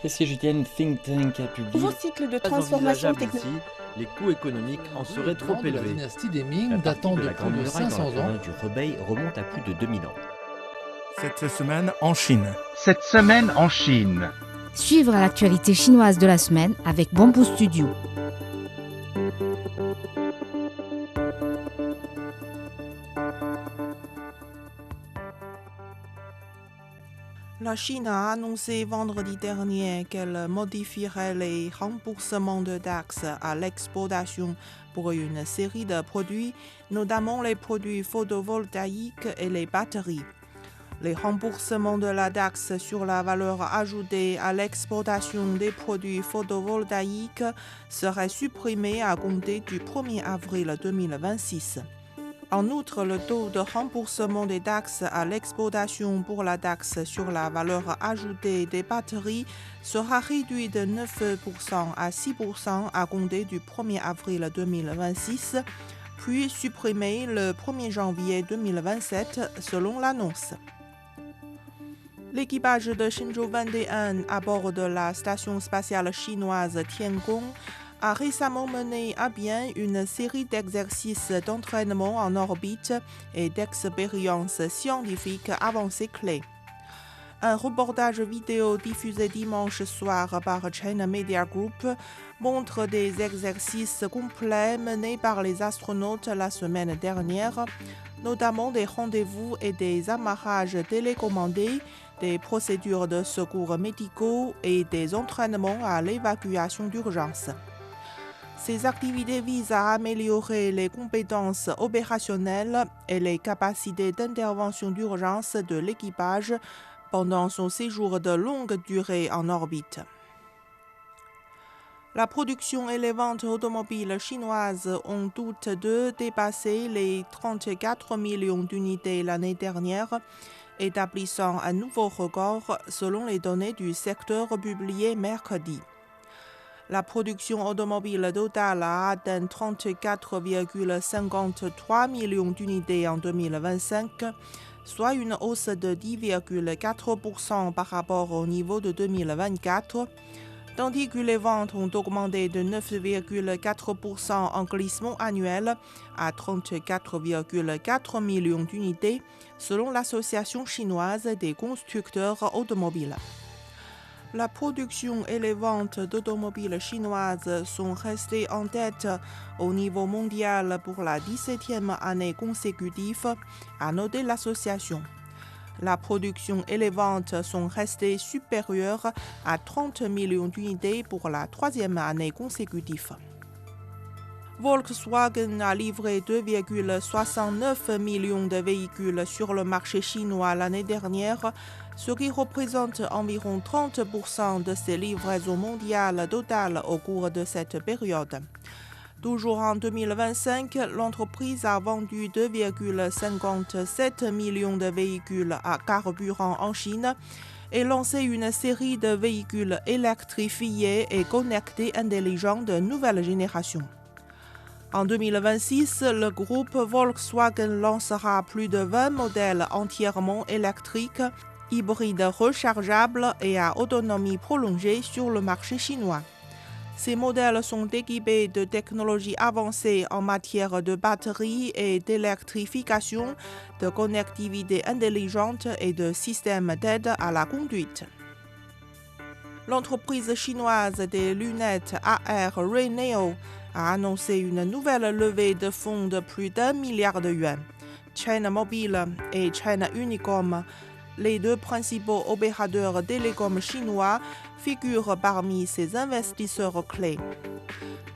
Et si je tiens think tank a publié Nouveau cycle de transformation technologique. Les coûts économiques en seraient trop La élevés. dynastie des Ming datant de plus de 500 ans. Du Hebei remonte à plus de 2000 ans. Cette semaine en Chine. Cette semaine en Chine. Suivre l'actualité chinoise de la semaine avec Bamboo Studio. La Chine a annoncé vendredi dernier qu'elle modifierait les remboursements de taxes à l'exportation pour une série de produits, notamment les produits photovoltaïques et les batteries. Les remboursements de la taxe sur la valeur ajoutée à l'exportation des produits photovoltaïques seraient supprimés à compter du 1er avril 2026. En outre, le taux de remboursement des taxes à l'exportation pour la taxe sur la valeur ajoutée des batteries sera réduit de 9% à 6% à compter du 1er avril 2026, puis supprimé le 1er janvier 2027 selon l'annonce. L'équipage de Shenzhou 21 à bord de la station spatiale chinoise Tiangong a récemment mené à bien une série d'exercices d'entraînement en orbite et d'expériences scientifiques avancées clés. Un reportage vidéo diffusé dimanche soir par China Media Group montre des exercices complets menés par les astronautes la semaine dernière, notamment des rendez-vous et des amarrages télécommandés, des procédures de secours médicaux et des entraînements à l'évacuation d'urgence. Ces activités visent à améliorer les compétences opérationnelles et les capacités d'intervention d'urgence de l'équipage pendant son séjour de longue durée en orbite. La production et les ventes automobiles chinoises ont toutes deux dépassé les 34 millions d'unités l'année dernière, établissant un nouveau record selon les données du secteur publiées mercredi. La production automobile totale a atteint 34,53 millions d'unités en 2025, soit une hausse de 10,4% par rapport au niveau de 2024, tandis que les ventes ont augmenté de 9,4% en glissement annuel à 34,4 millions d'unités, selon l'Association chinoise des constructeurs automobiles. La production et les ventes d'automobiles chinoises sont restées en tête au niveau mondial pour la 17e année consécutive, a noté l'association. La production et les ventes sont restées supérieures à 30 millions d'unités pour la 3e année consécutive. Volkswagen a livré 2,69 millions de véhicules sur le marché chinois l'année dernière, ce qui représente environ 30% de ses livraisons mondiales totales au cours de cette période. Toujours en 2025, l'entreprise a vendu 2,57 millions de véhicules à carburant en Chine et lancé une série de véhicules électrifiés et connectés intelligents de nouvelle génération. En 2026, le groupe Volkswagen lancera plus de 20 modèles entièrement électriques, hybrides rechargeables et à autonomie prolongée sur le marché chinois. Ces modèles sont équipés de technologies avancées en matière de batterie et d'électrification, de connectivité intelligente et de systèmes d'aide à la conduite. L'entreprise chinoise des lunettes AR Rayneo a annoncé une nouvelle levée de fonds de plus d'1 milliard de yuans. China Mobile et China Unicom, les deux principaux opérateurs télécoms chinois, figurent parmi ces investisseurs clés.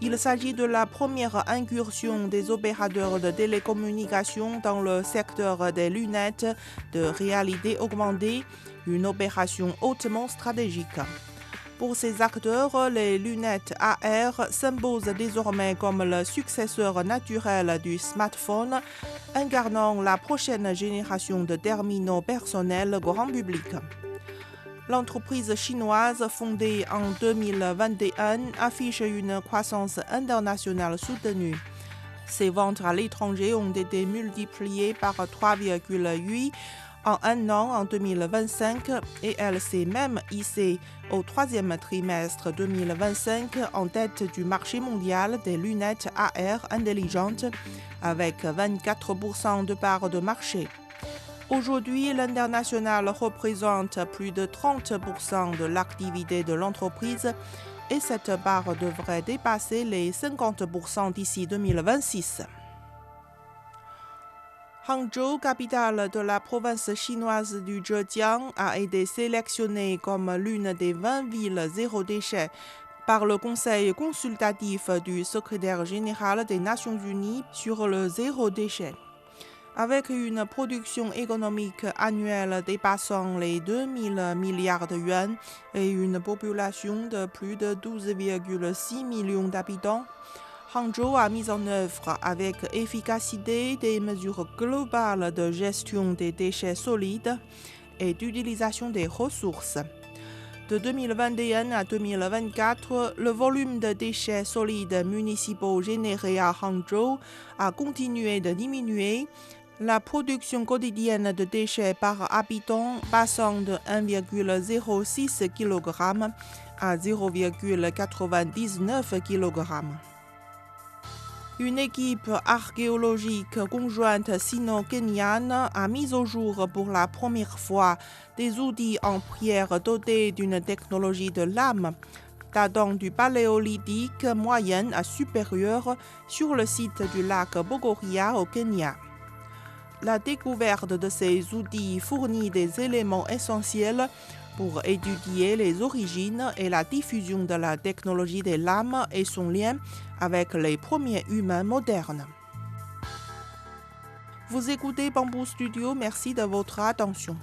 Il s'agit de la première incursion des opérateurs de télécommunications dans le secteur des lunettes de réalité augmentée, une opération hautement stratégique. Pour ces acteurs, les lunettes AR s'imposent désormais comme le successeur naturel du smartphone, incarnant la prochaine génération de terminaux personnels grand public. L'entreprise chinoise, fondée en 2021, affiche une croissance internationale soutenue. Ses ventes à l'étranger ont été multipliées par 3,8 en un an en 2025 et elle s'est même hissée au troisième trimestre 2025 en tête du marché mondial des lunettes AR intelligentes avec 24% de part de marché. Aujourd'hui, l'international représente plus de 30% de l'activité de l'entreprise et cette part devrait dépasser les 50% d'ici 2026. Hangzhou, capitale de la province chinoise du Zhejiang, a été sélectionnée comme l'une des 20 villes zéro déchet par le Conseil consultatif du secrétaire général des Nations Unies sur le zéro déchet. Avec une production économique annuelle dépassant les 2000 milliards de yuans et une population de plus de 12,6 millions d'habitants, Hangzhou a mis en œuvre avec efficacité des mesures globales de gestion des déchets solides et d'utilisation des ressources. De 2021 à 2024, le volume de déchets solides municipaux générés à Hangzhou a continué de diminuer, la production quotidienne de déchets par habitant passant de 1,06 kg à 0,99 kg. Une équipe archéologique conjointe sino-kenyane a mis au jour pour la première fois des outils en pierre dotés d'une technologie de lame datant du paléolithique moyen à supérieur sur le site du lac Bogoria au Kenya. La découverte de ces outils fournit des éléments essentiels pour étudier les origines et la diffusion de la technologie des lames et son lien avec les premiers humains modernes. Vous écoutez Bamboo Studio, merci de votre attention.